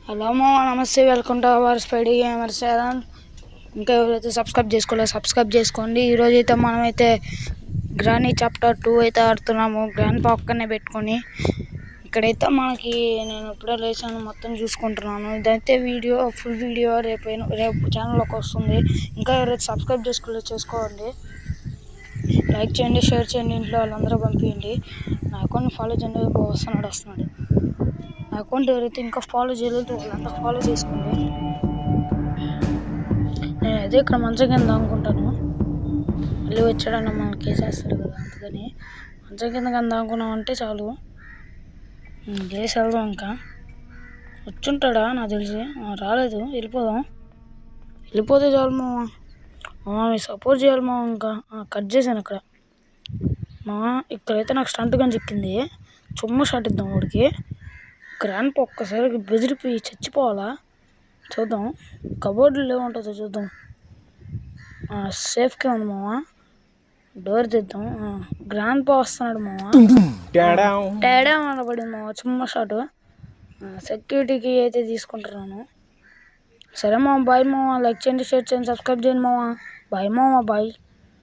Hello మామ, నమస్తే. Welcome to our Spidey gamers channel. ఇంకా ఎవరైతే సబ్స్క్రైబ్ చేసుకోండి. ఈరోజు అయితే మనమైతే గ్రానీ చాప్టర్ 2 అయితే ఆడుతున్నాము. గ్రాండ్ పక్కనే పెట్టుకొని ఇక్కడైతే మనకి నేను ఎప్పుడో లేచాను, మొత్తం చూసుకుంటున్నాను. ఇదైతే ఫుల్ వీడియో రేపు ఛానల్లోకి వస్తుంది. ఇంకా ఎవరైతే సబ్స్క్రైబ్ చేసుకోండి, లైక్ చేయండి, షేర్ చేయండి, ఇంట్లో వాళ్ళందరూ పంపించండి. నా అకౌంట్ ఫాలో చేయండి. వస్తున్నాడు. నా అకౌంట్ ఎవరైతే ఇంకా ఫాలో చేయలేదు వాళ్ళంతా ఫాలో చేసుకోండి. నేను అదే ఇక్కడ మంచం కింద అనుకుంటాను, మళ్ళీ వచ్చాడన్న మనకి వేసేస్తాడు కదా, అందుకని మంచం కింద అనుకున్నాం అంటే చాలు. లేసి వెళ్దాం. ఇంకా వచ్చుంటాడా నాకు తెలిసి. రాలేదు, వెళ్ళిపోతే చాలు మామ. మీ సపోర్ట్ చేయాలి మామ. ఇంకా కట్ చేశాను ఇక్కడ ఇక్కడైతే నాకు స్టంట్ గన్ చిక్కింది. చుమ్మ షాట్ ఇద్దాం వాడికి. గ్రాండ్ ఒక్కసారి బెదిరిపోయి చచ్చిపోవాలా. చూద్దాం, కబోర్డులో ఏముంటుందో చూద్దాం. సేఫ్గా ఉంది మామ, డోర్ తెద్దాం. గ్రాండ్ వస్తున్నాడు మామ. తేడా పడింది మామ, చుమ్మ షాట్. సెక్యూరిటీకి అయితే తీసుకుంటున్నాను. సరే మామ, బాయ్ మామ. లైక్ చేయండి, షేర్ చేయండి, సబ్స్క్రైబ్ చేయండి మామ. బాయ్ మామ, బాయ్.